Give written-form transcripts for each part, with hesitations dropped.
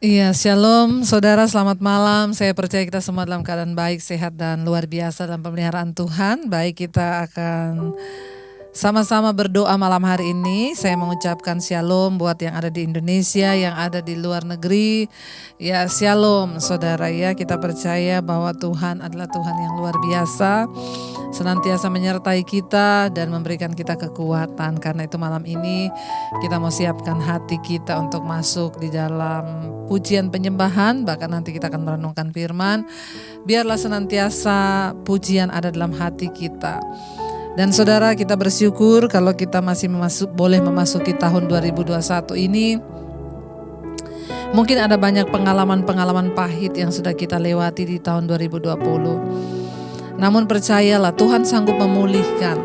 Iya, shalom saudara, selamat malam. Saya percaya kita semua dalam keadaan baik, sehat, dan luar biasa dalam pemeliharaan Tuhan. Baik, kita akan sama-sama berdoa malam hari ini. Saya mengucapkan shalom buat yang ada di Indonesia, yang ada di luar negeri. Ya, shalom saudara ya. Kita percaya bahwa Tuhan adalah Tuhan yang luar biasa, senantiasa menyertai kita dan memberikan kita kekuatan. Karena itu malam ini kita mau siapkan hati kita untuk masuk di dalam pujian penyembahan. Bahkan nanti kita akan merenungkan firman. Biarlah senantiasa pujian ada dalam hati kita. Dan saudara, kita bersyukur kalau kita masih boleh memasuki tahun 2021 ini. Mungkin ada banyak pengalaman-pengalaman pahit yang sudah kita lewati di tahun 2020. Namun percayalah, Tuhan sanggup memulihkan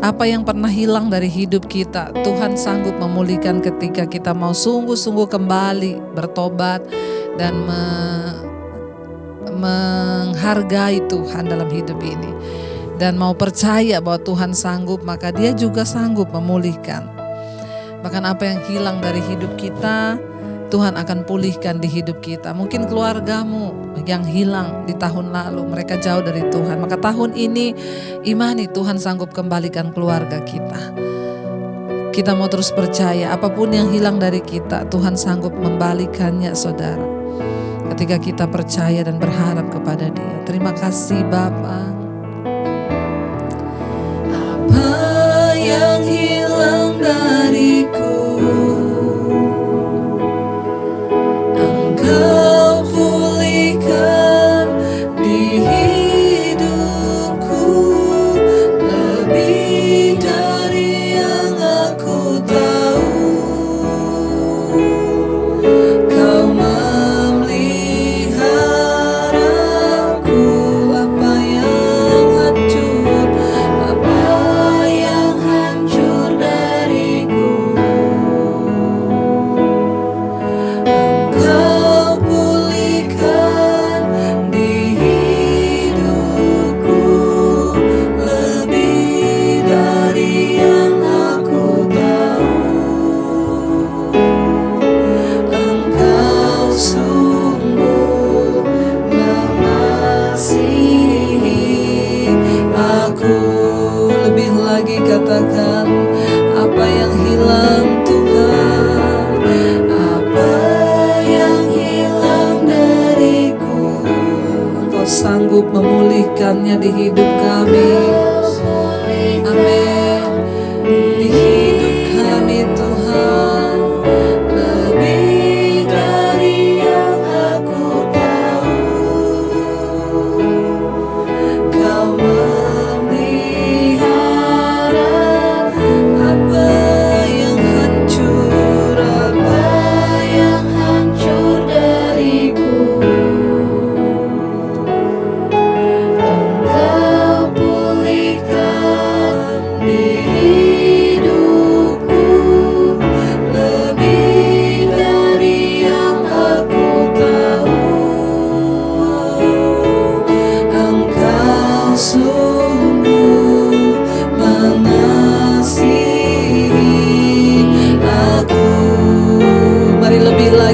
apa yang pernah hilang dari hidup kita. Tuhan sanggup memulihkan ketika kita mau sungguh-sungguh kembali bertobat dan menghargai Tuhan dalam hidup ini. Dan mau percaya bahwa Tuhan sanggup, maka Dia juga sanggup memulihkan. Bahkan apa yang hilang dari hidup kita, Tuhan akan pulihkan di hidup kita. Mungkin keluargamu yang hilang di tahun lalu, mereka jauh dari Tuhan. Maka tahun ini imani Tuhan sanggup kembalikan keluarga kita. Kita mau terus percaya, apapun yang hilang dari kita, Tuhan sanggup membalikannya saudara. Ketika kita percaya dan berharap kepada Dia. Terima kasih Bapa. Apa yang hilang dariku, Engkau pulihkan di hidupku, lebih dari yang aku tahu. Kau memeliharaku, apa yang hancur, dariku. Engkau pulihkan di hidupku, lebih dari yang aku tahu. Engkau sungguh mengasihi aku. Lebih lagi katakan, apa yang hilang Tuhan, apa yang hilang dariku, Engkau sanggup memulihkannya di hidup kami. Amin. Di hidup kami Tuhan, lebih dari yang aku tahu. Kau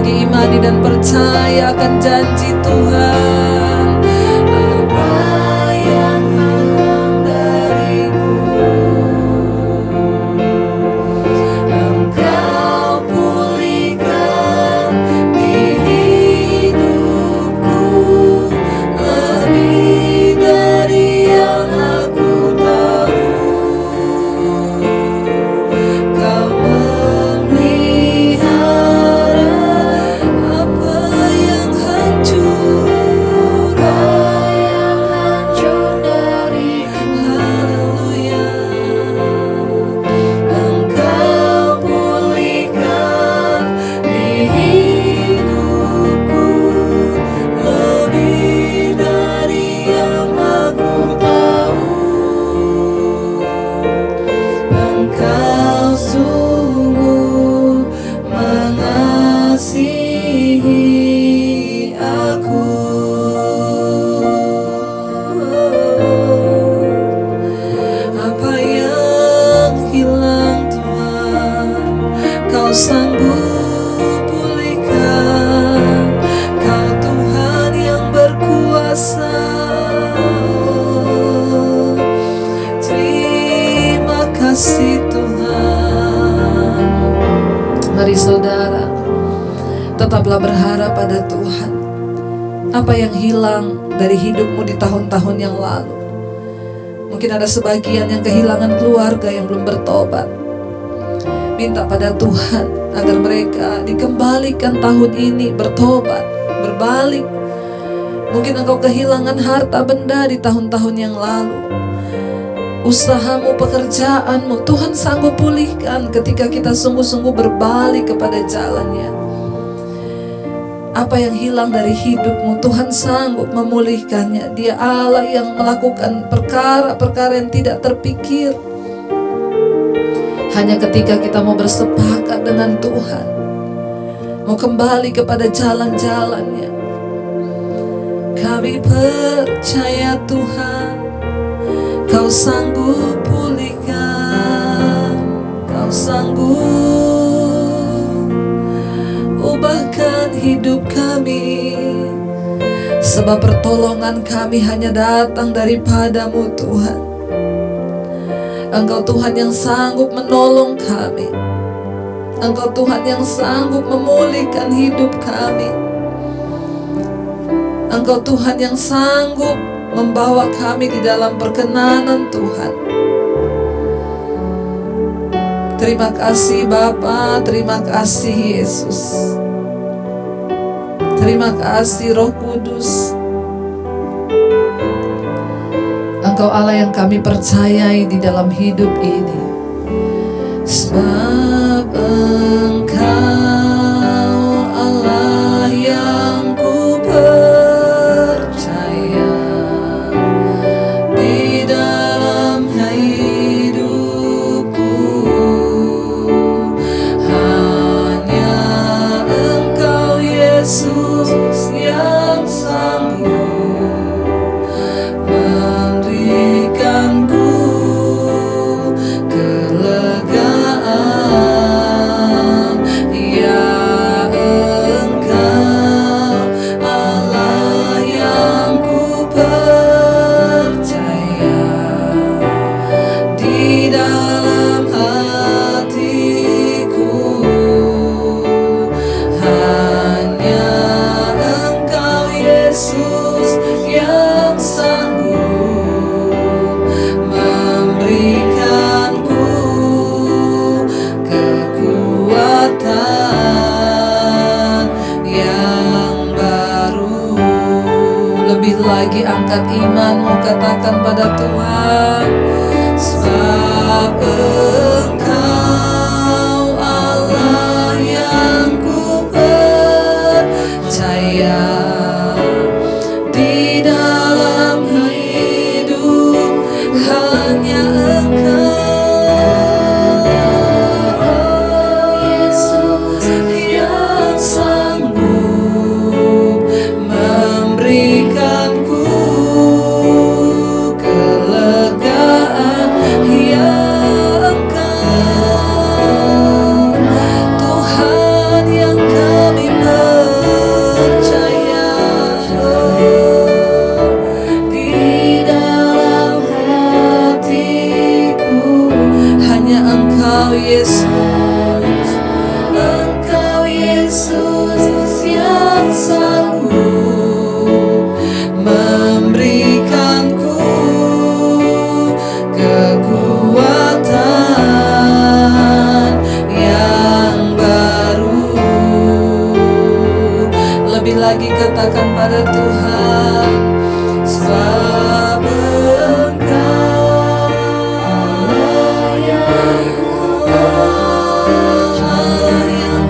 imani dan percaya akan janji Tuhan. Apa yang hilang dariku, Engkau pulihkan di hidupku, lebih dari yang aku tahu. Kau sanggup pulihkan Mari saudara, tetaplah berharap pada Tuhan. Apa yang hilang dari hidupmu di tahun-tahun yang lalu? Mungkin ada sebagian yang kehilangan keluarga yang belum bertobat. Minta pada Tuhan agar mereka dikembalikan tahun ini bertobat, berbalik. Mungkin engkau kehilangan harta benda di tahun-tahun yang lalu. Usahamu, pekerjaanmu, Tuhan sanggup pulihkan ketika kita sungguh-sungguh berbalik kepada jalannya. Apa yang hilang dari hidupmu, Tuhan sanggup memulihkannya. Dia Allah yang melakukan perkara-perkara yang tidak terpikir. Hanya ketika kita mau bersepakat dengan Tuhan, mau kembali kepada jalan-jalannya. Kami percaya Tuhan, Kau sanggup pulihkan, Kau sanggup ubahkan hidup kami. Sebab pertolongan kami hanya datang daripada-Mu Tuhan. Engkau Tuhan yang sanggup menolong kami. Engkau Tuhan yang sanggup memulihkan hidup kami. Engkau Tuhan yang sanggup membawa kami di dalam perkenanan Tuhan. Terima kasih Bapa, terima kasih Yesus. Terima kasih Roh Kudus. Engkau Allah yang kami percayai di dalam hidup ini. Sebab Engkau Allah yang ku percaya di dalam hidupku. Hanya Engkau Yesus yang sanggup memberikanku kelegaan. Ya Engkau Allah yang ku percaya di dalam hatiku. Hanya Engkau Yesus yang sanggup memberikanku kekuatan yang baru. Lebih lagi angkat imanmu, katakan pada Tuhan. Sebab Engkau Allah yang ku percaya di dalam hidup. Hanya Engkau Yesus yang sanggup memberikanku kelegaan. Ya Engkau Tuhan yang kami percaya di dalam hatiku. Hanya Engkau Yesus, Engkau Yesus yang sanggup memberikanku kekuatan yang baru. Lebih lagi katakan pada Tuhan. Sebab Engkau Allah yang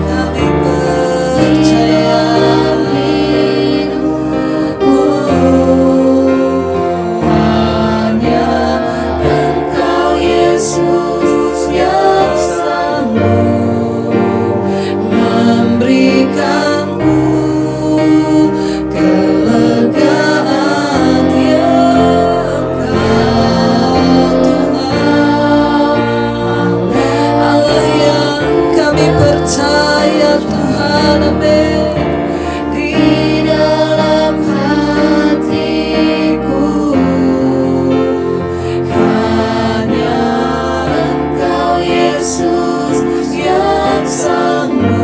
kami percaya. Hanya Engkau Yesus yang sanggup memberikanku kelegaan. Ya Engkau Tuhan Allah yang kami percaya Tuhan. Amin. Di dalam hatiku. Hanya Engkau Yesus yang sanggup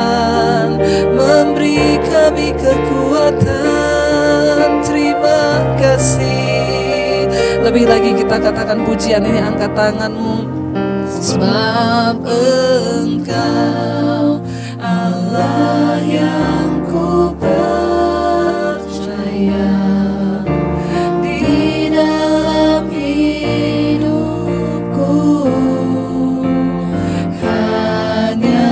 Tuhan memberi kami kekuatan. Terima kasih. Lebih lagi kita katakan pujian ini, angkat tanganmu. Sebab Engkau Allah yang ku percaya, di dalam hidupku hanya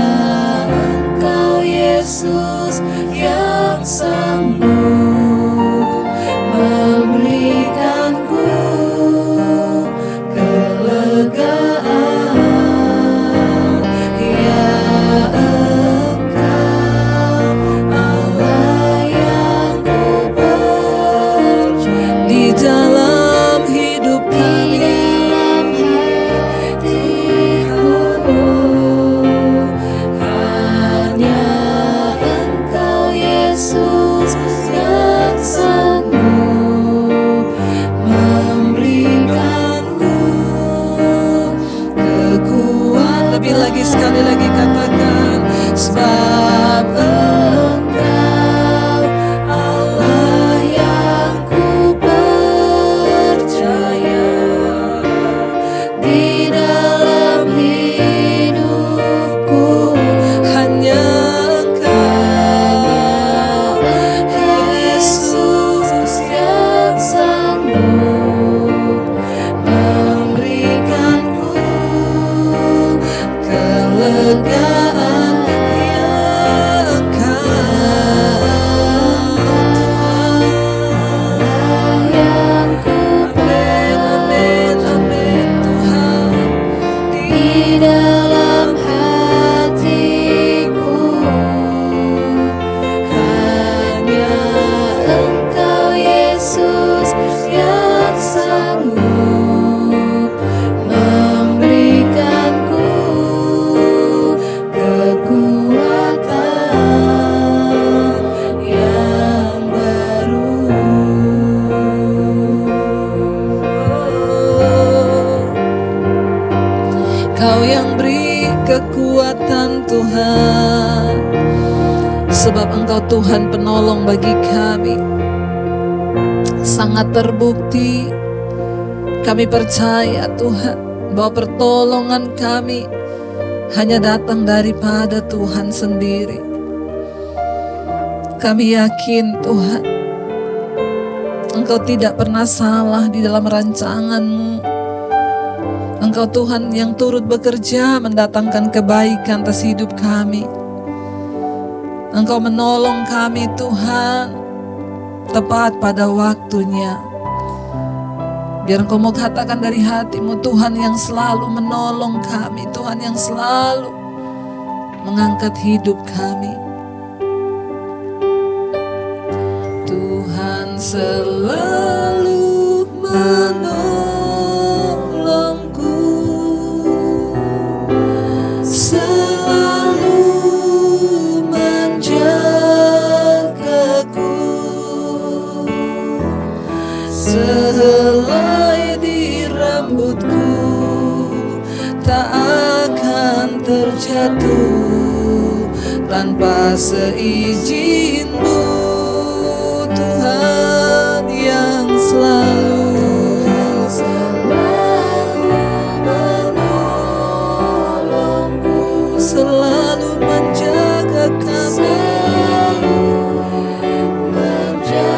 Engkau Yesus yang sanggup memberikanku kelegaan. Ya Engkau Allah yang ku percaya, di dalam hidup kami, hanya Engkau Yesus yang sanggup memberikanku kekuatan. Lebih lagi, sekali lagi katakan, sebab Engkau Allah yang ku percaya, di dalam hidupku hanya Engkau Yesus yang sanggup memberikanku kelegaan. Ya Engkau Allah yang ku percaya, amin Tuhan, di dalam hatiku hanya Engkau Yesus yang sanggup memberikanku kekuatan yang baru. Kau yang beri kekuatan Tuhan, sebab Engkau Tuhan penolong bagi kami. Sangat terbukti, kami percaya Tuhan bahwa pertolongan kami hanya datang daripada Tuhan sendiri. Kami yakin Tuhan, Engkau tidak pernah salah di dalam rancangan-Mu. Engkau Tuhan yang turut bekerja mendatangkan kebaikan atas hidup kami. Engkau menolong kami Tuhan tepat pada waktunya. Biar Engkau mau katakan dari hatimu, Tuhan yang selalu menolong kami, Tuhan yang selalu mengangkat hidup kami. Tuhan selalu menolongku, selalu menjagaku, sehelai di rambutku tak akan terjatuh tanpa seizin-Mu. Tuhan yang selalu menolongku, selalu menjaga kami, menjagaku.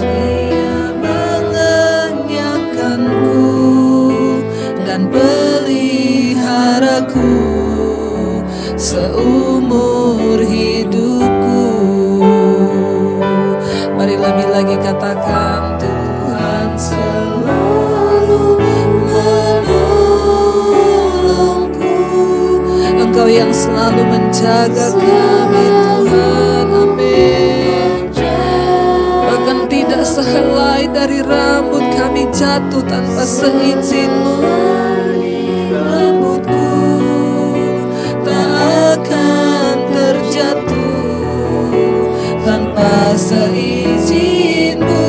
Dia mengenyangkanku dan peliharaku seumur hidupku. Mari lebih lagi katakan, Tuhan selalu menolongku. Engkau yang selalu menjaga kami Tuhan, amin. Bahkan tidak sehelai dari rambut kami jatuh tanpa seizin-Mu. Rambutku akan terjatuh tanpa seizin-Mu.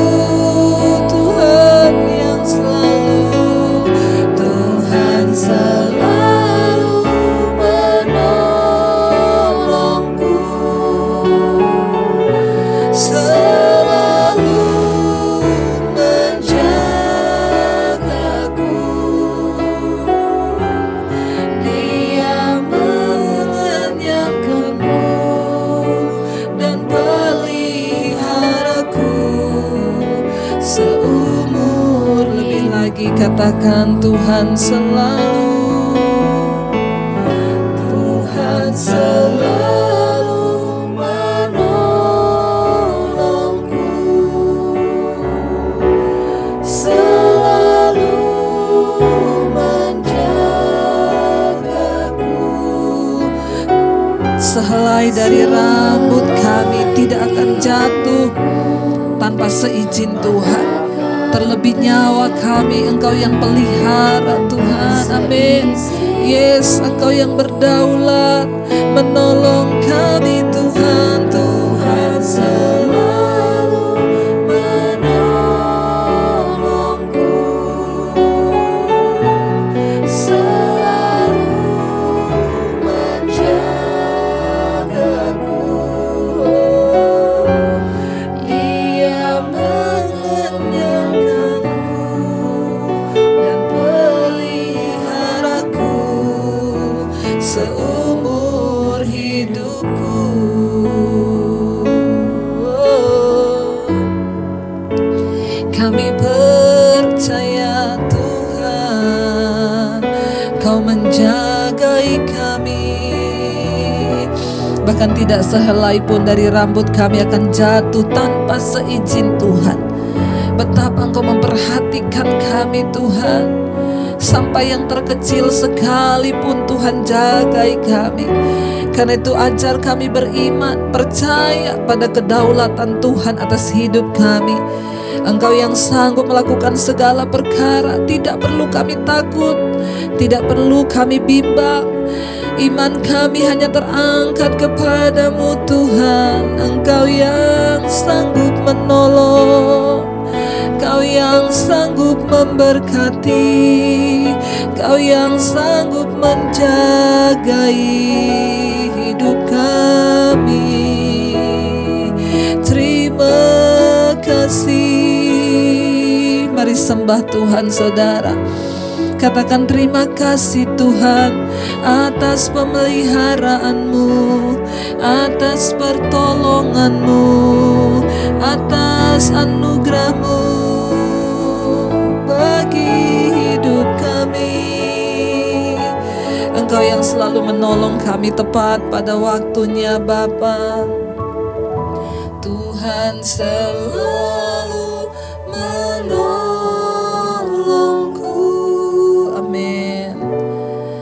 Tuhan yang selalu, Tuhan selalu Katakan Tuhan selalu, Tuhan selalu menolongku, selalu menjagaku. Sehelai dari rambut kami tidak akan jatuh tanpa seizin Tuhan. Terlebih nyawa kami Engkau yang pelihara Tuhan. Amin. Yes, Engkau yang berdaulat menolong kami Tuhan. Tuhan selalu menolongku, selalu menjagaku. Ia seumur hidupku. Kami percaya Tuhan, Kau menjagai kami. Bahkan tidak sehelai pun dari rambut kami akan jatuh tanpa seizin Tuhan. Betapa Engkau memperhatikan kami Tuhan. Sampai yang terkecil sekalipun Tuhan jagai kami. Karena itu ajar kami beriman, percaya pada kedaulatan Tuhan atas hidup kami. Engkau yang sanggup melakukan segala perkara, tidak perlu kami takut, tidak perlu kami bimbang. Iman kami hanya terangkat kepadamu Tuhan. Engkau yang sanggup menolong, Kau yang sanggup memberkati, Kau yang sanggup menjagai hidup kami. Terima kasih. Mari sembah Tuhan saudara. Katakan terima kasih Tuhan atas pemeliharaanmu, atas pertolonganmu, atas anugerahmu bagi hidup kami. Engkau yang selalu menolong kami tepat pada waktunya Bapa. Tuhan selalu menolongku. Amin.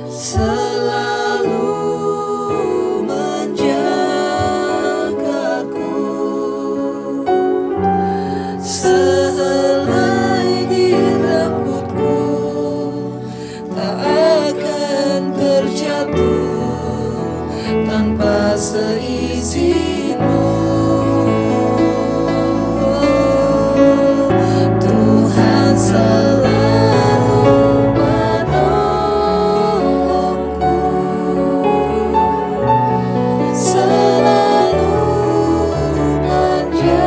Selalu menjagaku. Sehelai di rambutku tak akan terjatuh tanpa seizinmu. Tuhan selalu menolongku, selalu menjagaku.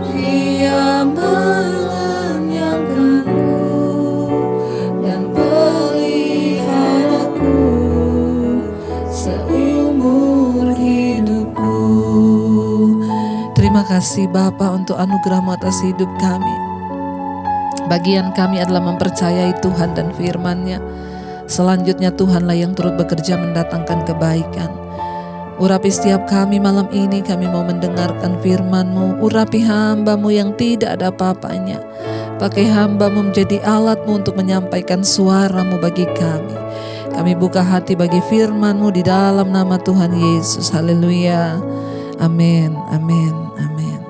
Dia mengenyangkanku dan peliharaku seumur hidupku. Terima kasih Bapa untuk anugerah-Mu atas hidup kami. Bagian kami adalah mempercayai Tuhan dan firman-Nya. Selanjutnya Tuhanlah yang turut bekerja mendatangkan kebaikan. Urapi setiap kami malam ini, kami mau mendengarkan firman-Mu. Urapi hamba-Mu yang tidak ada apa-apanya. Pakai hamba-Mu menjadi alat-Mu untuk menyampaikan suara-Mu bagi kami. Kami buka hati bagi firman-Mu di dalam nama Tuhan Yesus. Haleluya. Amin, amin, amin.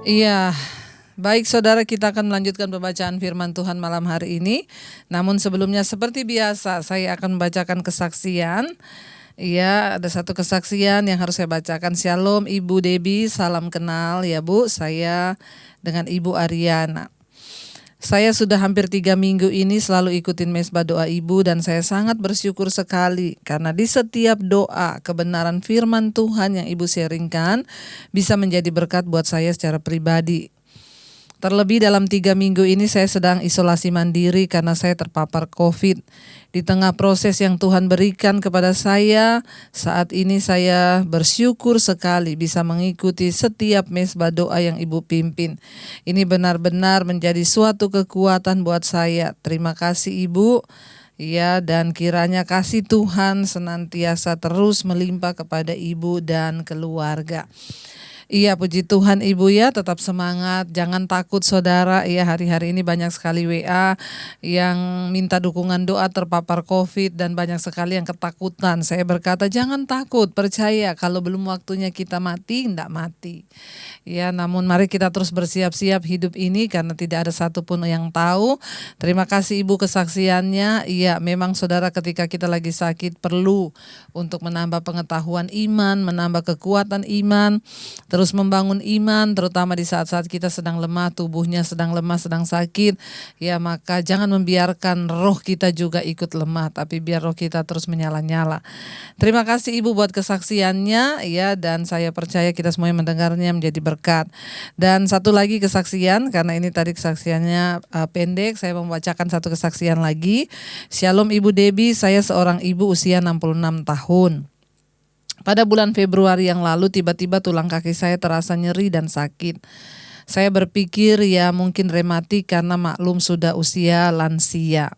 Iya, baik saudara, kita akan melanjutkan pembacaan firman Tuhan malam hari ini. Namun sebelumnya seperti biasa saya akan membacakan kesaksian. Iya, ada satu kesaksian yang harus saya bacakan. Shalom Ibu Debbie, salam kenal ya Bu. Saya dengan Ibu Ariana. Saya sudah hampir 3 minggu ini selalu ikutin mesbah doa Ibu dan saya sangat bersyukur sekali karena di setiap doa kebenaran firman Tuhan yang Ibu sharingkan bisa menjadi berkat buat saya secara pribadi. Terlebih dalam 3 minggu ini saya sedang isolasi mandiri karena saya terpapar COVID. Di tengah proses yang Tuhan berikan kepada saya, saat ini saya bersyukur sekali bisa mengikuti setiap mesbah doa yang Ibu pimpin. Ini benar-benar menjadi suatu kekuatan buat saya. Terima kasih Ibu. Ya, dan kiranya kasih Tuhan senantiasa terus melimpah kepada Ibu dan keluarga. Iya, puji Tuhan Ibu ya, tetap semangat, jangan takut saudara. Iya, hari-hari ini banyak sekali WA yang minta dukungan doa terpapar COVID dan banyak sekali yang ketakutan. Saya berkata jangan takut, percaya kalau belum waktunya kita mati, enggak mati. Ya, namun mari kita terus bersiap-siap hidup ini karena tidak ada satupun yang tahu. Terima kasih Ibu kesaksiannya. Iya, memang saudara ketika kita lagi sakit perlu untuk menambah pengetahuan iman, menambah kekuatan iman, terus membangun iman, terutama di saat-saat kita sedang lemah, tubuhnya sedang lemah, sedang sakit. Ya, maka jangan membiarkan roh kita juga ikut lemah, tapi biar roh kita terus menyala-nyala. Terima kasih Ibu buat kesaksiannya, ya, dan saya percaya kita semuanya mendengarnya menjadi berkat. Dan satu lagi kesaksian, karena ini tadi kesaksiannya pendek, saya membacakan satu kesaksian lagi. Shalom Ibu Debbie, saya seorang ibu usia 66 tahun. Pada bulan Februari yang lalu tiba-tiba tulang kaki saya terasa nyeri dan sakit. Saya berpikir ya mungkin rematik karena maklum sudah usia lansia.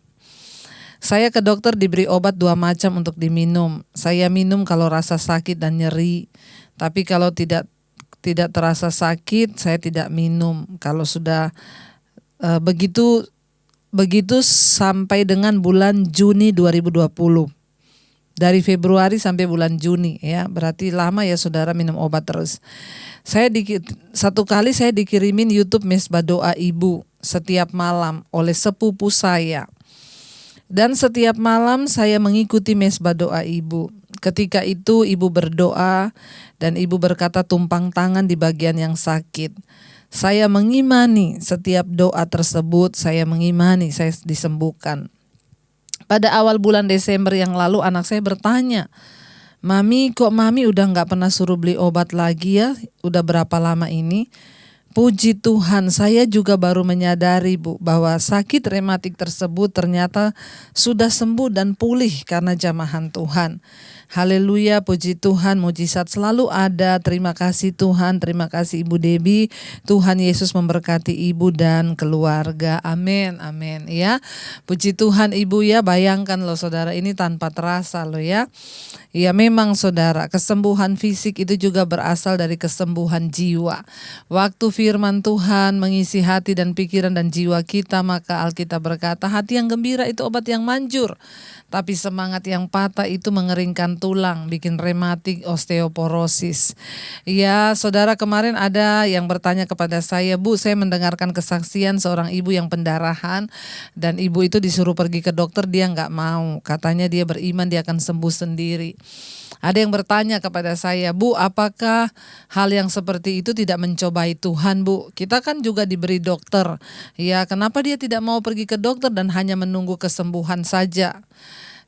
Saya ke dokter diberi obat 2 macam untuk diminum. Saya minum kalau rasa sakit dan nyeri. Tapi kalau tidak terasa sakit saya tidak minum. Kalau sudah begitu sampai dengan bulan Juni 2020. Dari Februari sampai bulan Juni ya, berarti lama ya saudara minum obat terus. Satu kali saya dikirimin YouTube mesbah doa Ibu setiap malam oleh sepupu saya. Dan setiap malam saya mengikuti mesbah doa Ibu. Ketika itu Ibu berdoa dan Ibu berkata tumpang tangan di bagian yang sakit. Saya mengimani setiap doa tersebut, saya mengimani saya disembuhkan. Pada awal bulan Desember yang lalu anak saya bertanya, Mami kok Mami udah gak pernah suruh beli obat lagi ya? Udah berapa lama ini? Puji Tuhan, saya juga baru menyadari Bu bahwa sakit rematik tersebut ternyata sudah sembuh dan pulih karena jamahan Tuhan. Haleluya, puji Tuhan, mujizat selalu ada. Terima kasih Tuhan, terima kasih Ibu Debbie. Tuhan Yesus memberkati Ibu dan keluarga. Amin, amin ya. Puji Tuhan Ibu ya, bayangkan loh saudara ini tanpa terasa loh ya. Ya memang saudara, kesembuhan fisik itu juga berasal dari kesembuhan jiwa. Waktu firman Tuhan mengisi hati dan pikiran dan jiwa kita, maka Alkitab berkata hati yang gembira itu obat yang manjur. Tapi semangat yang patah itu mengeringkan tulang, bikin rematik, osteoporosis. Ya, saudara kemarin ada yang bertanya kepada saya, Bu, saya mendengarkan kesaksian seorang ibu yang pendarahan dan ibu itu disuruh pergi ke dokter, dia nggak mau. Katanya dia beriman dia akan sembuh sendiri. Ada yang bertanya kepada saya, Bu, apakah hal yang seperti itu tidak mencobai Tuhan, Bu? Kita kan juga diberi dokter. Ya, kenapa dia tidak mau pergi ke dokter dan hanya menunggu kesembuhan saja?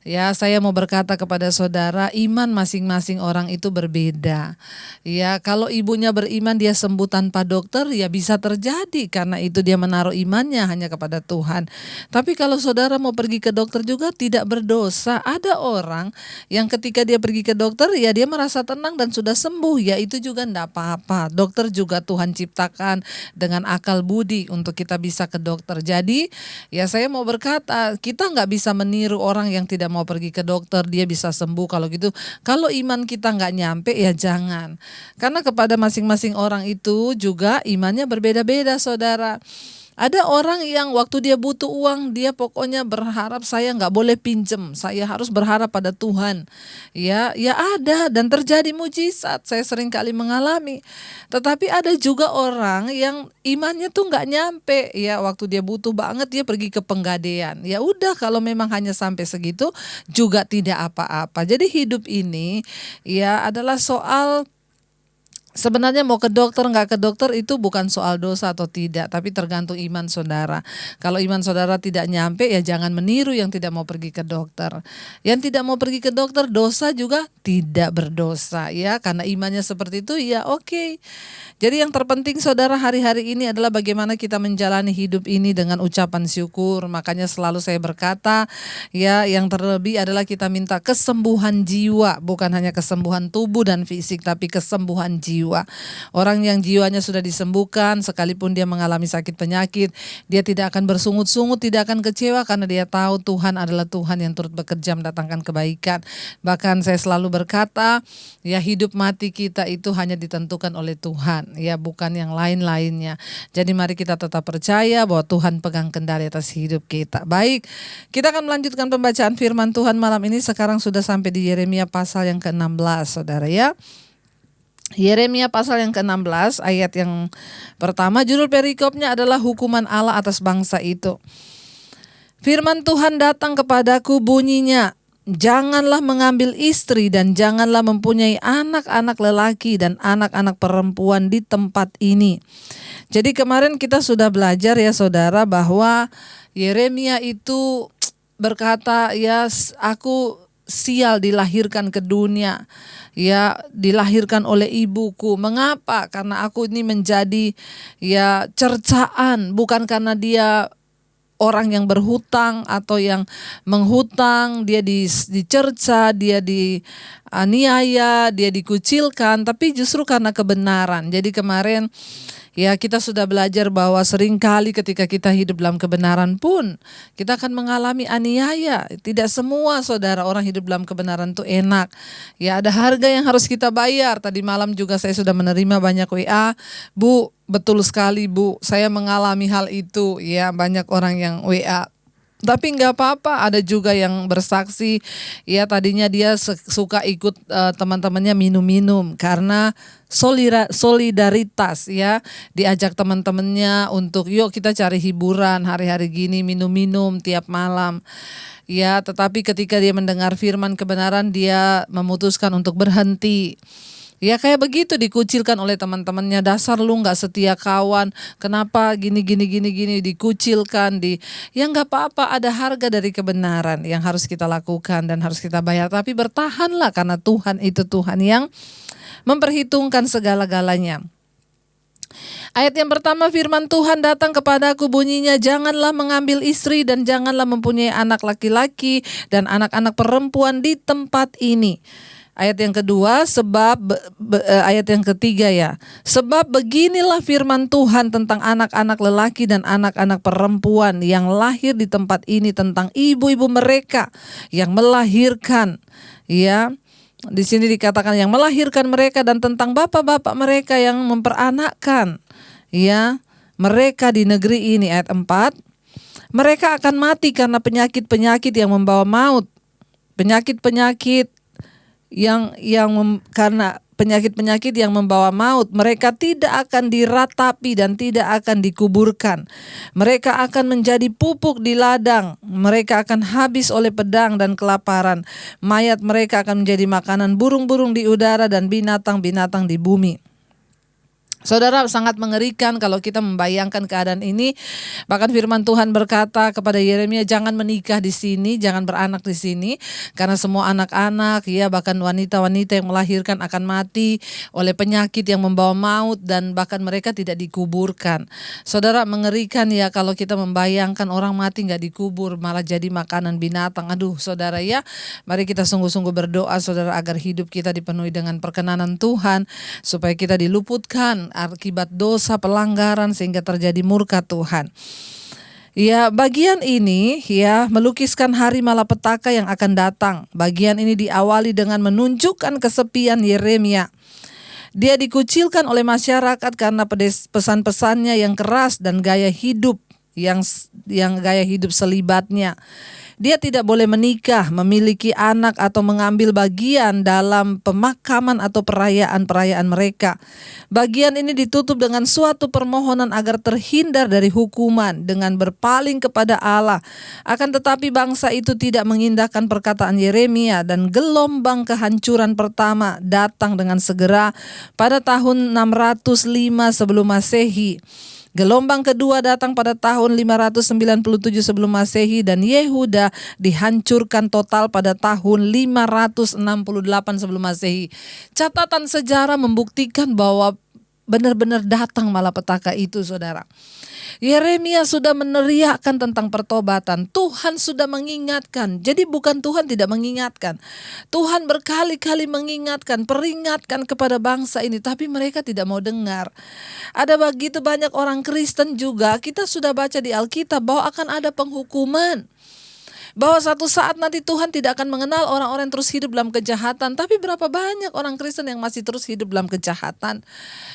Ya, saya mau berkata kepada saudara, iman masing-masing orang itu berbeda. Ya, kalau ibunya beriman dia sembuh tanpa dokter, ya bisa terjadi karena itu dia menaruh imannya hanya kepada Tuhan. Tapi kalau saudara mau pergi ke dokter juga tidak berdosa. Ada orang yang ketika dia pergi ke dokter, ya dia merasa tenang dan sudah sembuh, ya itu juga enggak apa-apa. Dokter juga Tuhan ciptakan dengan akal budi untuk kita bisa ke dokter. Jadi, ya saya mau berkata, kita enggak bisa meniru orang yang tidak mau pergi ke dokter, dia bisa sembuh kalau gitu. Kalau iman kita nggak nyampe ya jangan. Karena kepada masing-masing orang itu juga imannya berbeda-beda saudara. Ada orang yang waktu dia butuh uang, dia pokoknya berharap saya nggak boleh pinjem, saya harus berharap pada Tuhan. Ya ada dan terjadi mujizat, saya sering kali mengalami. Tetapi ada juga orang yang imannya tuh nggak nyampe, ya waktu dia butuh banget dia pergi ke penggadean. Ya udah kalau memang hanya sampai segitu juga tidak apa-apa. Jadi hidup ini ya adalah soal Sebenarnya mau ke dokter nggak ke dokter itu bukan soal dosa atau tidak, tapi tergantung iman saudara. Kalau iman saudara tidak nyampe, ya jangan meniru yang tidak mau pergi ke dokter. Yang tidak mau pergi ke dokter dosa juga tidak berdosa ya, karena imannya seperti itu ya oke. Jadi yang terpenting saudara hari-hari ini adalah bagaimana kita menjalani hidup ini dengan ucapan syukur. Makanya selalu saya berkata ya, yang terlebih adalah kita minta kesembuhan jiwa, bukan hanya kesembuhan tubuh dan fisik, tapi kesembuhan jiwa. Orang yang jiwanya sudah disembuhkan, sekalipun dia mengalami sakit penyakit, dia tidak akan bersungut-sungut, tidak akan kecewa, karena dia tahu Tuhan adalah Tuhan yang turut bekerja mendatangkan kebaikan. Bahkan saya selalu berkata, ya hidup mati kita itu hanya ditentukan oleh Tuhan, ya bukan yang lain-lainnya. Jadi mari kita tetap percaya bahwa Tuhan pegang kendali atas hidup kita. Baik, kita akan melanjutkan pembacaan firman Tuhan malam ini. Sekarang sudah sampai di Yeremia pasal yang ke-16, saudara ya. Yeremia pasal yang ke-16 ayat yang pertama, judul perikopnya adalah hukuman Allah atas bangsa itu. Firman Tuhan datang kepadaku bunyinya, janganlah mengambil istri dan janganlah mempunyai anak-anak lelaki dan anak-anak perempuan di tempat ini. Jadi kemarin kita sudah belajar ya saudara bahwa Yeremia itu berkata, ya aku sial dilahirkan ke dunia, ya dilahirkan oleh ibuku. Mengapa? Karena aku ini menjadi ya cercaan, bukan karena dia orang yang berhutang atau yang menghutang, dia dicerca, dia dianiaya, dia dikucilkan, tapi justru karena kebenaran. Jadi kemarin ya kita sudah belajar bahwa seringkali ketika kita hidup dalam kebenaran pun kita akan mengalami aniaya. Tidak semua saudara orang hidup dalam kebenaran itu enak. Ya ada harga yang harus kita bayar. Tadi malam juga saya sudah menerima banyak WA, Bu, betul sekali Bu, saya mengalami hal itu. Ya banyak orang yang WA. Tapi nggak apa-apa, ada juga yang bersaksi, ya tadinya dia suka ikut teman-temannya minum-minum karena solidaritas ya, diajak teman-temannya untuk yuk kita cari hiburan hari-hari gini minum-minum tiap malam. Ya, tetapi ketika dia mendengar firman kebenaran dia memutuskan untuk berhenti. Ya kayak begitu, dikucilkan oleh teman-temannya, dasar lu nggak setia kawan, kenapa gini dikucilkan, ya nggak apa-apa, ada harga dari kebenaran yang harus kita lakukan dan harus kita bayar, tapi bertahanlah karena Tuhan itu Tuhan yang memperhitungkan segala-galanya. Ayat yang pertama, firman Tuhan datang kepadaku bunyinya, janganlah mengambil istri dan janganlah mempunyai anak laki-laki dan anak-anak perempuan di tempat ini. Ayat yang kedua, ayat yang ketiga ya. Sebab beginilah firman Tuhan tentang anak-anak lelaki dan anak-anak perempuan yang lahir di tempat ini, tentang ibu-ibu mereka yang melahirkan. Ya, di sini dikatakan yang melahirkan mereka, dan tentang bapak-bapak mereka yang memperanakkan. Ya, mereka di negeri ini. Ayat 4. Mereka akan mati karena penyakit-penyakit yang membawa maut. Penyakit-penyakit karena penyakit-penyakit yang membawa maut, mereka tidak akan diratapi dan tidak akan dikuburkan. Mereka akan menjadi pupuk di ladang, mereka akan habis oleh pedang dan kelaparan. Mayat mereka akan menjadi makanan burung-burung di udara dan binatang-binatang di bumi. Saudara, sangat mengerikan kalau kita membayangkan keadaan ini. Bahkan firman Tuhan berkata kepada Yeremia, jangan menikah di sini, jangan beranak di sini, karena semua anak-anak, ya bahkan wanita-wanita yang melahirkan akan mati oleh penyakit yang membawa maut dan bahkan mereka tidak dikuburkan. Saudara, mengerikan ya kalau kita membayangkan orang mati nggak dikubur, malah jadi makanan binatang. Aduh, saudara ya, mari kita sungguh-sungguh berdoa saudara agar hidup kita dipenuhi dengan perkenanan Tuhan, supaya kita diluputkan akibat dosa pelanggaran sehingga terjadi murka Tuhan. Ya, bagian ini ya melukiskan hari malapetaka yang akan datang. Bagian ini diawali dengan menunjukkan kesepian Yeremia. Dia dikucilkan oleh masyarakat karena pesan-pesannya yang keras dan gaya hidup yang gaya hidup selibatnya. Dia tidak boleh menikah, memiliki anak atau mengambil bagian dalam pemakaman atau perayaan-perayaan mereka. Bagian ini ditutup dengan suatu permohonan agar terhindar dari hukuman dengan berpaling kepada Allah. Akan tetapi bangsa itu tidak mengindahkan perkataan Yeremia dan gelombang kehancuran pertama datang dengan segera pada tahun 605 sebelum Masehi. Gelombang kedua datang pada tahun 597 sebelum Masehi dan Yehuda dihancurkan total pada tahun 568 sebelum Masehi. Catatan sejarah membuktikan bahwa benar-benar datang malapetaka itu, saudara. Yeremia sudah meneriakkan tentang pertobatan. Tuhan sudah mengingatkan. Jadi bukan Tuhan tidak mengingatkan. Tuhan berkali-kali mengingatkan, peringatkan kepada bangsa ini. Tapi mereka tidak mau dengar. Ada begitu banyak orang Kristen juga. Kita sudah baca di Alkitab bahwa akan ada penghukuman. Bahwa satu saat nanti Tuhan tidak akan mengenal orang-orang yang terus hidup dalam kejahatan. Tapi berapa banyak orang Kristen yang masih terus hidup dalam kejahatan.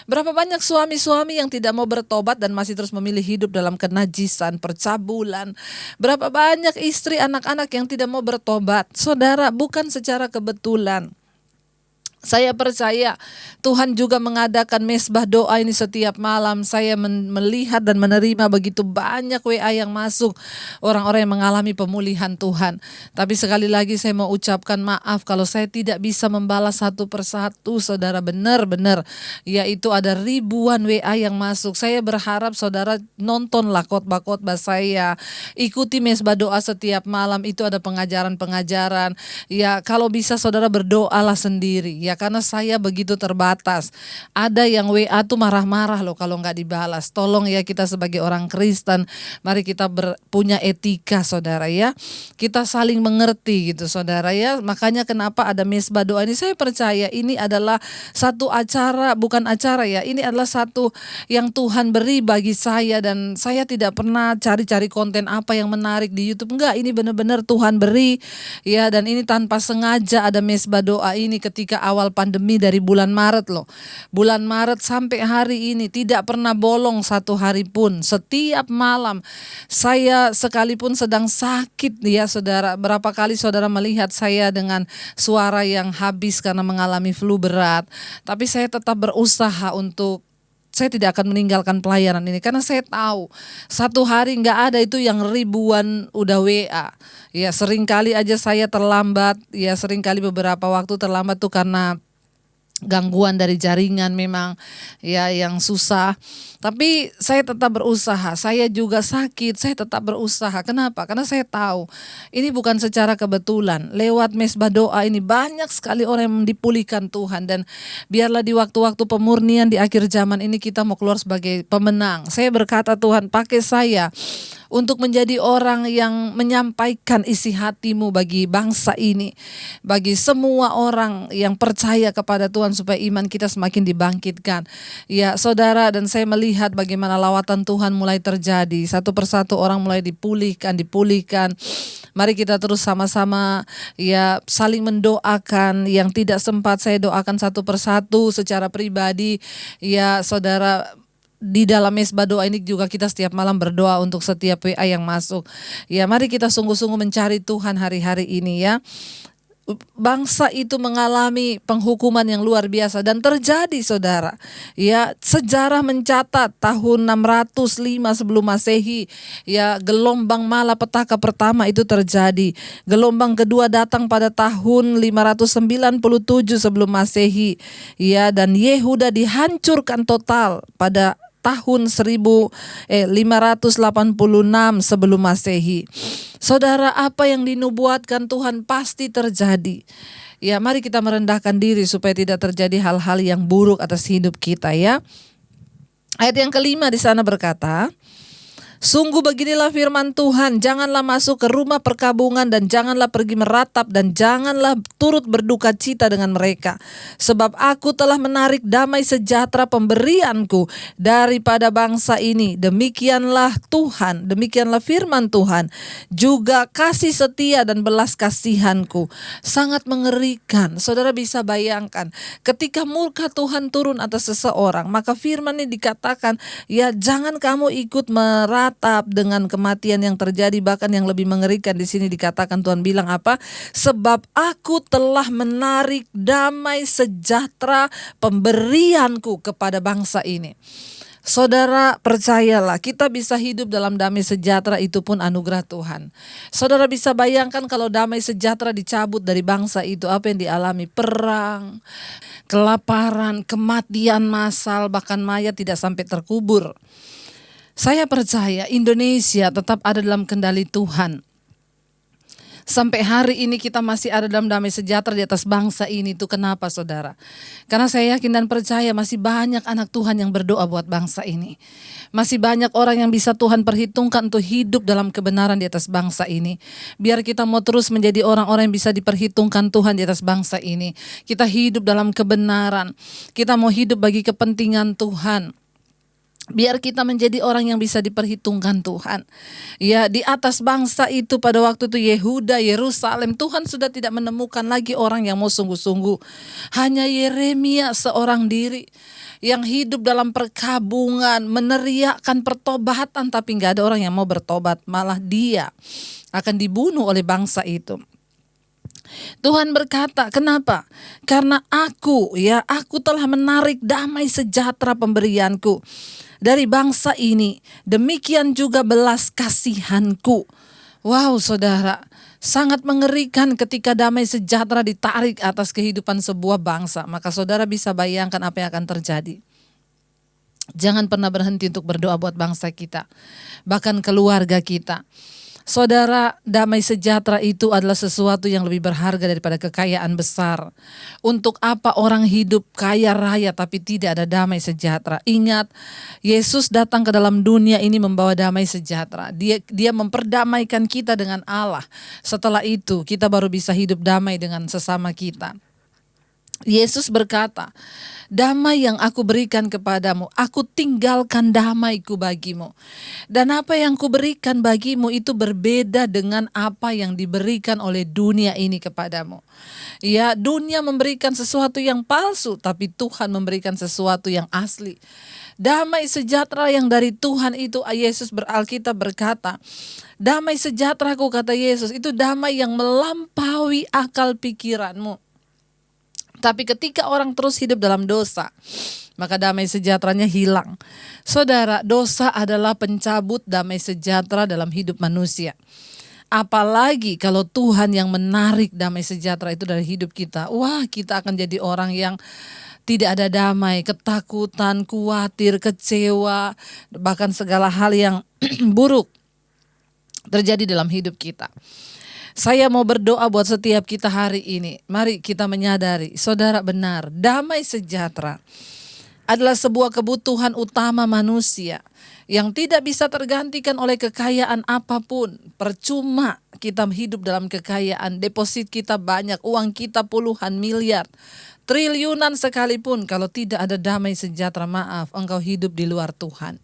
Berapa banyak suami-suami yang tidak mau bertobat dan masih terus memilih hidup dalam kenajisan, percabulan. Berapa banyak istri anak-anak yang tidak mau bertobat. Saudara, bukan secara kebetulan. Saya percaya Tuhan juga mengadakan mesbah doa ini setiap malam. Saya melihat dan menerima begitu banyak WA yang masuk. Orang-orang yang mengalami pemulihan Tuhan. Tapi sekali lagi saya mau ucapkan maaf kalau saya tidak bisa membalas satu persatu, saudara, benar-benar. Yaitu ada ribuan WA yang masuk. Saya berharap saudara nontonlah khotbah-khotbah saya. Ikuti mesbah doa setiap malam. Itu ada pengajaran-pengajaran. Ya, kalau bisa saudara berdoalah sendiri. Ya, karena saya begitu terbatas. Ada yang WA tuh marah-marah loh kalau nggak dibalas. Tolong ya, kita sebagai orang Kristen, mari kita punya etika, saudara ya. Kita saling mengerti gitu, saudara ya. Makanya kenapa ada mesbah doa ini, saya percaya ini adalah satu acara, bukan acara ya. Ini adalah satu yang Tuhan beri bagi saya dan saya tidak pernah cari-cari konten apa yang menarik di YouTube. Enggak, ini benar-benar Tuhan beri ya, dan ini tanpa sengaja ada mesbah doa ini ketika awal pandemi dari bulan Maret loh. Bulan Maret sampai hari ini tidak pernah bolong satu hari pun. Setiap malam saya sekalipun sedang sakit ya saudara. Berapa kali saudara melihat saya dengan suara yang habis karena mengalami flu berat. Tapi saya tetap berusaha untuk saya tidak akan meninggalkan pelayanan ini karena saya tahu satu hari nggak ada itu yang ribuan udah WA. Ya seringkali aja saya terlambat, ya seringkali beberapa waktu terlambat tuh karena gangguan dari jaringan memang ya yang susah. Tapi saya tetap berusaha. Saya juga sakit, saya tetap berusaha. Kenapa? Karena saya tahu ini bukan secara kebetulan. Lewat mesbah doa ini banyak sekali orang yang dipulihkan Tuhan. Dan biarlah di waktu-waktu pemurnian di akhir zaman ini kita mau keluar sebagai pemenang. Saya berkata, Tuhan pakai saya untuk menjadi orang yang menyampaikan isi hatimu bagi bangsa ini, bagi semua orang yang percaya kepada Tuhan supaya iman kita semakin dibangkitkan. Ya saudara, dan saya melihat bagaimana lawatan Tuhan mulai terjadi, satu persatu orang mulai dipulihkan. Mari kita terus sama-sama ya saling mendoakan. Yang tidak sempat saya doakan satu persatu secara pribadi. Ya saudara, di dalam mesbah doa ini juga kita setiap malam berdoa untuk setiap WA yang masuk. Ya, mari kita sungguh-sungguh mencari Tuhan hari-hari ini ya. Bangsa itu mengalami penghukuman yang luar biasa dan terjadi, saudara. Ya, sejarah mencatat tahun 605 sebelum Masehi, ya gelombang malapetaka pertama itu terjadi. Gelombang kedua datang pada tahun 597 sebelum Masehi. Ya, dan Yehuda dihancurkan total pada tahun 586 sebelum Masehi. Saudara, apa yang dinubuatkan Tuhan pasti terjadi. Ya, mari kita merendahkan diri supaya tidak terjadi hal-hal yang buruk atas hidup kita ya. Ayat yang kelima di sana berkata, sungguh beginilah firman Tuhan, janganlah masuk ke rumah perkabungan dan janganlah pergi meratap dan janganlah turut berduka cita dengan mereka. Sebab aku telah menarik damai sejahtera pemberianku daripada bangsa ini. Demikianlah Tuhan, demikianlah firman Tuhan. Juga kasih setia dan belas kasihanku. Sangat mengerikan. Saudara bisa bayangkan ketika murka Tuhan turun atas seseorang, maka firman ini dikatakan, ya jangan kamu ikut meratap beratap dengan kematian yang terjadi, bahkan yang lebih mengerikan di sini dikatakan Tuhan bilang apa? Sebab aku telah menarik damai sejahtera pemberianku kepada bangsa ini. Saudara, percayalah, kita bisa hidup dalam damai sejahtera, itu pun anugerah Tuhan. Saudara bisa bayangkan kalau damai sejahtera dicabut dari bangsa itu, apa yang dialami? Perang, kelaparan, kematian massal, bahkan mayat tidak sampai terkubur. Saya percaya Indonesia tetap ada dalam kendali Tuhan. Sampai hari ini kita masih ada dalam damai sejahtera di atas bangsa ini. Itu kenapa, saudara? Karena saya yakin dan percaya masih banyak anak Tuhan yang berdoa buat bangsa ini. Masih banyak orang yang bisa Tuhan perhitungkan untuk hidup dalam kebenaran di atas bangsa ini. Biar kita mau terus menjadi orang-orang yang bisa diperhitungkan Tuhan di atas bangsa ini. Kita hidup dalam kebenaran. Kita mau hidup bagi kepentingan Tuhan. Biar kita menjadi orang yang bisa diperhitungkan Tuhan. Ya, di atas bangsa itu pada waktu itu Yehuda, Yerusalem, Tuhan sudah tidak menemukan lagi orang yang mau sungguh-sungguh. Hanya Yeremia seorang diri yang hidup dalam perkabungan, meneriakkan pertobatan, tapi gak ada orang yang mau bertobat. Malah dia akan dibunuh oleh bangsa itu. Tuhan berkata, kenapa? Karena aku telah menarik damai sejahtera pemberianku dari bangsa ini, demikian juga belas kasihanku. Wow, saudara, sangat mengerikan ketika damai sejahtera ditarik atas kehidupan sebuah bangsa. Maka saudara bisa bayangkan apa yang akan terjadi. Jangan pernah berhenti untuk berdoa buat bangsa kita, bahkan keluarga kita. Saudara, damai sejahtera itu adalah sesuatu yang lebih berharga daripada kekayaan besar. Untuk apa orang hidup kaya raya tapi tidak ada damai sejahtera? Ingat, Yesus datang ke dalam dunia ini membawa damai sejahtera. Dia memperdamaikan kita dengan Allah. Setelah itu kita baru bisa hidup damai dengan sesama kita. Yesus berkata, damai yang aku berikan kepadamu, aku tinggalkan damaiku bagimu. Dan apa yang kuberikan bagimu itu berbeda dengan apa yang diberikan oleh dunia ini kepadamu. Ya, dunia memberikan sesuatu yang palsu, tapi Tuhan memberikan sesuatu yang asli. Damai sejahtera yang dari Tuhan itu, Yesus Alkitab berkata, damai sejahteraku, kata Yesus, itu damai yang melampaui akal pikiranmu. Tapi ketika orang terus hidup dalam dosa, maka damai sejahteranya hilang. Saudara, dosa adalah pencabut damai sejahtera dalam hidup manusia. Apalagi kalau Tuhan yang menarik damai sejahtera itu dari hidup kita. Wah, kita akan jadi orang yang tidak ada damai, ketakutan, khawatir, kecewa, bahkan segala hal yang buruk terjadi dalam hidup kita. Saya mau berdoa buat setiap kita hari ini. Mari kita menyadari, saudara, benar, damai sejahtera adalah sebuah kebutuhan utama manusia yang tidak bisa tergantikan oleh kekayaan apapun. Percuma kita hidup dalam kekayaan, deposit kita banyak, uang kita puluhan miliar, triliunan sekalipun, kalau tidak ada damai sejahtera, maaf, engkau hidup di luar Tuhan.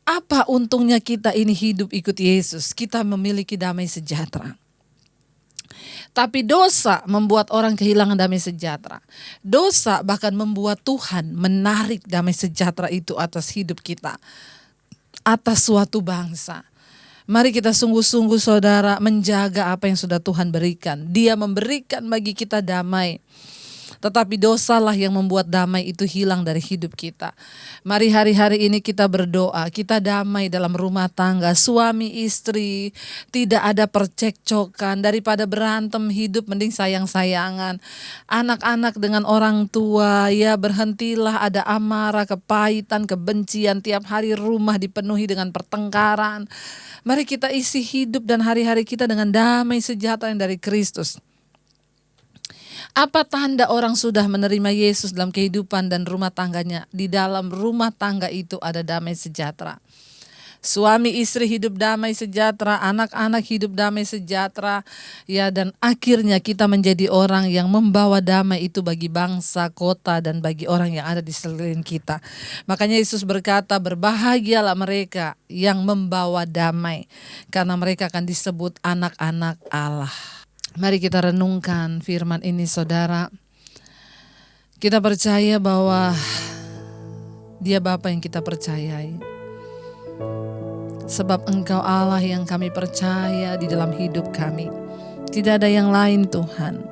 Apa untungnya kita ini hidup ikut Yesus? Kita memiliki damai sejahtera. Tapi dosa membuat orang kehilangan damai sejahtera. Dosa bahkan membuat Tuhan menarik damai sejahtera itu atas hidup kita, atas suatu bangsa. Mari kita sungguh-sungguh, saudara, menjaga apa yang sudah Tuhan berikan. Dia memberikan bagi kita damai. Tetapi dosalah yang membuat damai itu hilang dari hidup kita. Mari hari-hari ini kita berdoa, kita damai dalam rumah tangga, suami istri, tidak ada percekcokan. Daripada berantem hidup, mending sayang-sayangan. Anak-anak dengan orang tua, ya berhentilah ada amarah, kepahitan, kebencian. Tiap hari rumah dipenuhi dengan pertengkaran. Mari kita isi hidup dan hari-hari kita dengan damai sejahtera yang dari Kristus. Apa tanda orang sudah menerima Yesus dalam kehidupan dan rumah tangganya? Di dalam rumah tangga itu ada damai sejahtera. Suami istri hidup damai sejahtera, anak-anak hidup damai sejahtera, ya, dan akhirnya kita menjadi orang yang membawa damai itu bagi bangsa, kota, dan bagi orang yang ada di sekeliling kita. Makanya Yesus berkata, berbahagialah mereka yang membawa damai, karena mereka akan disebut anak-anak Allah. Mari kita renungkan firman ini, saudara. Kita percaya bahwa Dia Bapa yang kita percayai. Sebab Engkau Allah yang kami percaya di dalam hidup kami. Tidak ada yang lain Tuhan.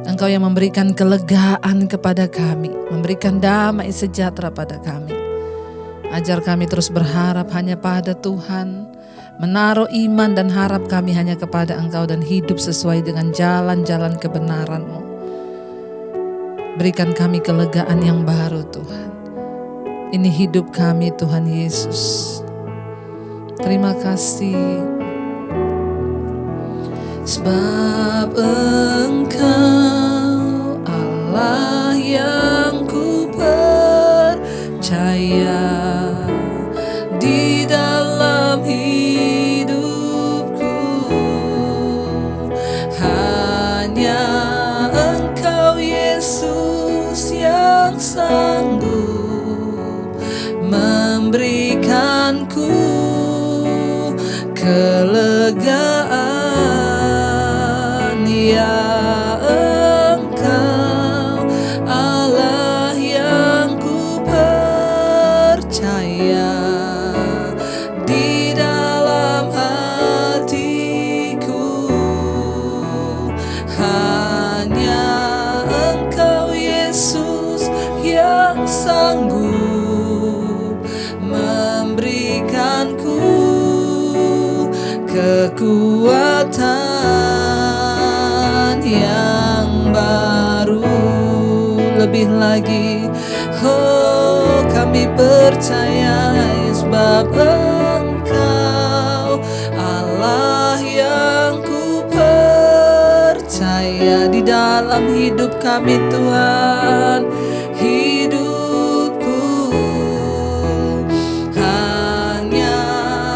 Engkau yang memberikan kelegaan kepada kami, memberikan damai sejahtera pada kami. Ajar kami terus berharap hanya pada Tuhan, menaruh iman dan harap kami hanya kepada Engkau dan hidup sesuai dengan jalan-jalan kebenaran-Mu. Berikan kami kelegaan yang baru Tuhan. Ini hidup kami Tuhan Yesus. Terima kasih. Sebab Engkau Allah yang ku percaya di dalam hidupku. Hanya Engkau Yesus yang sanggup memberikanku kelegaan. Ya Engkau Allah yang ku percaya di dalam hatiku. Hanya Engkau Yesus yang sanggup memberikanku kekuatan yang baru. Lebih lagi, oh kami percaya sebab Engkau Allah yang ku percaya di dalam hidup kami Tuhan. Hidupku hanya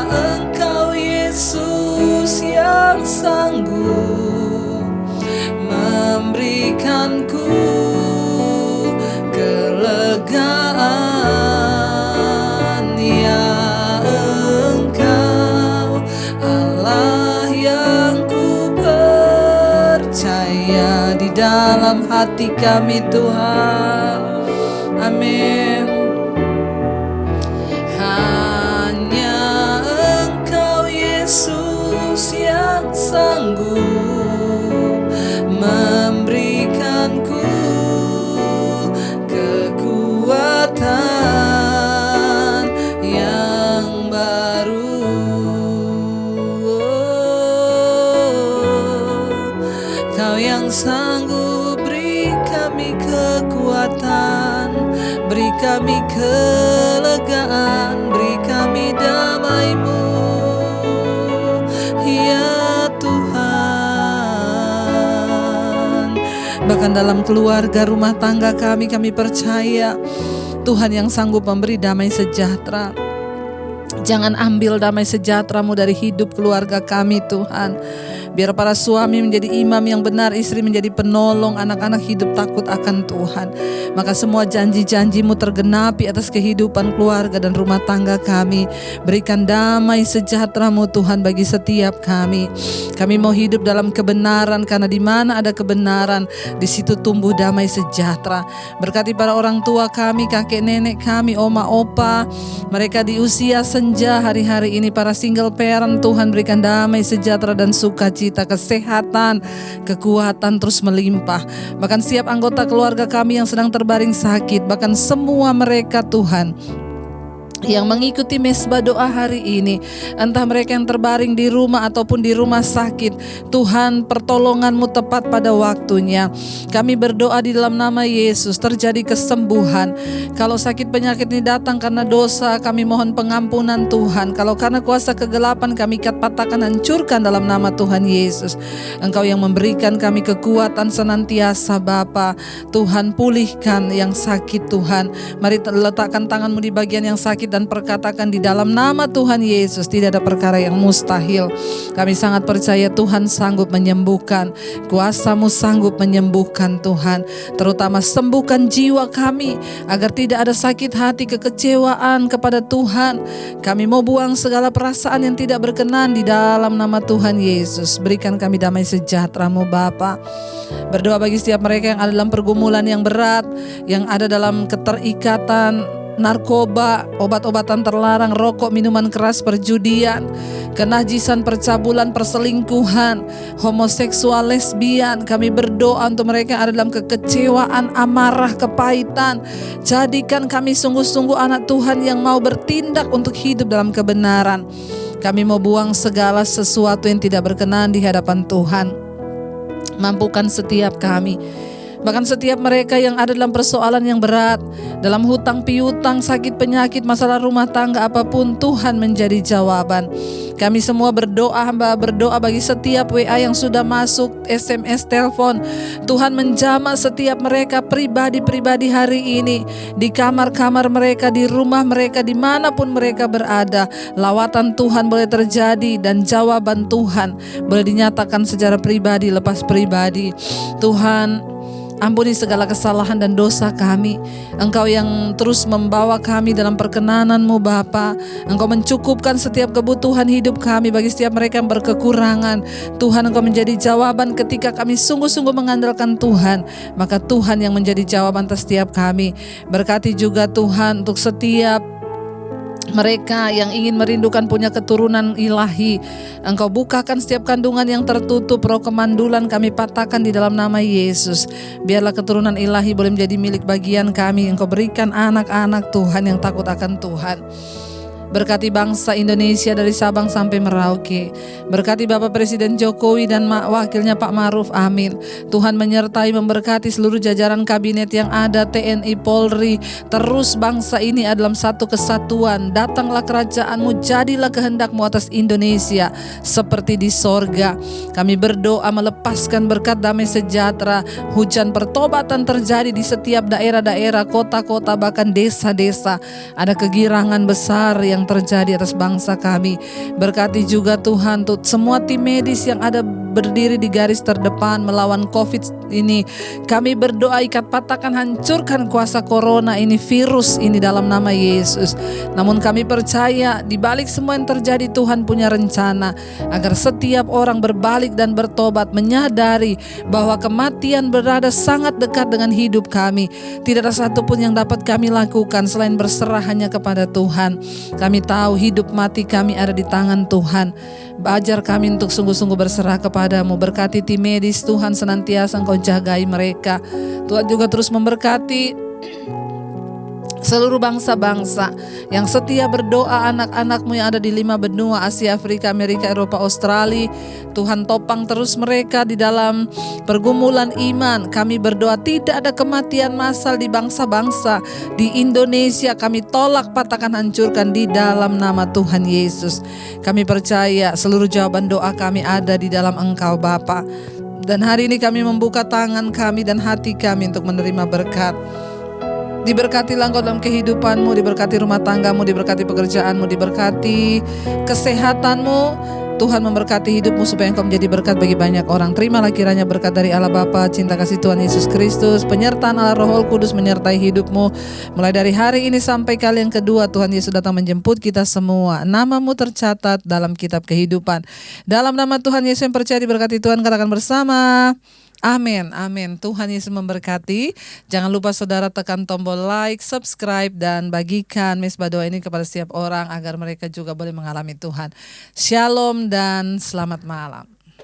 Engkau Yesus yang sanggup memberikanku kelegaan. Ya Engkau Allah yang ku percaya di dalam hati kami Tuhan. Amin. Hanya Engkau Yesus yang sanggup memberikanku kekuatan yang baru. Kau yang sanggup beri kami kekuatan, beri kami kelegaan, beri kami damai-Mu ya Tuhan. Bahkan dalam keluarga rumah tangga kami percaya Tuhan yang sanggup memberi damai sejahtera. Jangan ambil damai sejahtera-Mu dari hidup keluarga kami Tuhan. Biar para suami menjadi imam yang benar, istri menjadi penolong, anak-anak hidup takut akan Tuhan. Maka semua janji-janji-Mu tergenapi atas kehidupan keluarga dan rumah tangga kami. Berikan damai sejahtera-Mu Tuhan bagi setiap kami. Kami mau hidup dalam kebenaran, karena di mana ada kebenaran, di situ tumbuh damai sejahtera. Berkati para orang tua kami, kakek nenek kami, oma opa, mereka di usia senja hari-hari ini, para single parent, Tuhan berikan damai sejahtera dan sukacita, kesehatan, kekuatan terus melimpah. Bahkan setiap anggota keluarga kami yang sedang terbaring sakit, bahkan semua mereka Tuhan yang mengikuti mesbah doa hari ini, entah mereka yang terbaring di rumah ataupun di rumah sakit, Tuhan pertolongan-Mu tepat pada waktunya. Kami berdoa di dalam nama Yesus terjadi kesembuhan. Kalau sakit penyakit ini datang karena dosa, kami mohon pengampunan Tuhan. Kalau karena kuasa kegelapan, kami ikat, patahkan, hancurkan dalam nama Tuhan Yesus. Engkau yang memberikan kami kekuatan senantiasa Bapa. Tuhan pulihkan yang sakit Tuhan. Mari letakkan tangan-Mu di bagian yang sakit dan perkatakan di dalam nama Tuhan Yesus, tidak ada perkara yang mustahil. Kami sangat percaya Tuhan sanggup menyembuhkan, kuasa-Mu sanggup menyembuhkan Tuhan. Terutama sembuhkan jiwa kami agar tidak ada sakit hati, kekecewaan kepada Tuhan. Kami mau buang segala perasaan yang tidak berkenan di dalam nama Tuhan Yesus. Berikan kami damai sejahtera-Mu Bapa. Berdoa bagi setiap mereka yang ada dalam pergumulan yang berat, yang ada dalam keterikatan narkoba, obat-obatan terlarang, rokok, minuman keras, perjudian, kenajisan, percabulan, perselingkuhan, homoseksual, lesbian. Kami berdoa untuk mereka yang ada dalam kekecewaan, amarah, kepahitan. Jadikan kami sungguh-sungguh anak Tuhan yang mau bertindak untuk hidup dalam kebenaran. Kami mau buang segala sesuatu yang tidak berkenan di hadapan Tuhan. Mampukan setiap kami, bahkan setiap mereka yang ada dalam persoalan yang berat, dalam hutang piutang, sakit penyakit, masalah rumah tangga, apapun, Tuhan menjadi jawaban. Kami semua berdoa, hamba berdoa bagi setiap WA yang sudah masuk, SMS, telepon. Tuhan menjamah setiap mereka pribadi-pribadi hari ini, di kamar-kamar mereka, di rumah mereka, dimanapun mereka berada. Lawatan Tuhan boleh terjadi dan jawaban Tuhan boleh dinyatakan secara pribadi lepas pribadi. Tuhan, ampuni segala kesalahan dan dosa kami. Engkau yang terus membawa kami dalam perkenanan-Mu Bapa. Engkau mencukupkan setiap kebutuhan hidup kami bagi setiap mereka yang berkekurangan. Tuhan, Engkau menjadi jawaban ketika kami sungguh-sungguh mengandalkan Tuhan. Maka Tuhan yang menjadi jawaban atas setiap kami. Berkati juga Tuhan untuk setiap mereka yang ingin merindukan punya keturunan ilahi. Engkau bukakan setiap kandungan yang tertutup. Roh kemandulan kami patahkan di dalam nama Yesus. Biarlah keturunan ilahi boleh menjadi milik bagian kami. Engkau berikan anak-anak Tuhan yang takut akan Tuhan. Berkati bangsa Indonesia dari Sabang sampai Merauke. Berkati Bapak Presiden Jokowi dan wakilnya Pak Maruf, amin. Tuhan menyertai, memberkati seluruh jajaran kabinet yang ada, TNI, Polri. Terus bangsa ini adalah satu kesatuan. Datanglah kerajaan-Mu, jadilah kehendak-Mu atas Indonesia seperti di sorga. Kami berdoa melepaskan berkat damai sejahtera. Hujan pertobatan terjadi di setiap daerah-daerah, kota-kota, bahkan desa-desa. Ada kegirangan besar yang terjadi atas bangsa kami. Berkati juga Tuhan untuk semua tim medis yang ada berdiri di garis terdepan melawan COVID ini. Kami berdoa, ikat, patahkan, hancurkan kuasa corona ini, virus ini dalam nama Yesus. Namun kami percaya di balik semua yang terjadi, Tuhan punya rencana agar setiap orang berbalik dan bertobat, menyadari bahwa kematian berada sangat dekat dengan hidup kami. Tidak ada satupun yang dapat kami lakukan selain berserah hanya kepada Tuhan. Kami tahu hidup mati kami ada di tangan Tuhan. Ajar kami untuk sungguh-sungguh berserah kepada-Mu. Berkati tim medis Tuhan, senantiasa Engkau jagai mereka. Tuhan juga terus memberkati seluruh bangsa-bangsa yang setia berdoa, anak-anak-Mu yang ada di 5 benua, Asia, Afrika, Amerika, Eropa, Australia. Tuhan topang terus mereka di dalam pergumulan iman. Kami berdoa tidak ada kematian massal di bangsa-bangsa. Di Indonesia kami tolak, patahkan, hancurkan di dalam nama Tuhan Yesus. Kami percaya seluruh jawaban doa kami ada di dalam Engkau Bapa. Dan hari ini kami membuka tangan kami dan hati kami untuk menerima berkat. Diberkatilah Engkau dalam kehidupan-Mu, diberkati rumah tangga-Mu, diberkati pekerjaan-Mu, diberkati kesehatan-Mu. Tuhan memberkati hidup-Mu supaya Engkau menjadi berkat bagi banyak orang. Terimalah kiranya berkat dari Allah Bapa, cinta kasih Tuhan Yesus Kristus, penyertaan Allah Roh Kudus menyertai hidup-Mu. Mulai dari hari ini sampai kali yang kedua Tuhan Yesus datang menjemput kita semua. Nama-Mu tercatat dalam kitab kehidupan. Dalam nama Tuhan Yesus yang percaya diberkati Tuhan, katakan bersama. Amin, amin. Tuhan Yesus memberkati. Jangan lupa saudara tekan tombol like, subscribe, dan bagikan mesbah doa ini kepada setiap orang agar mereka juga boleh mengalami Tuhan. Shalom dan selamat malam.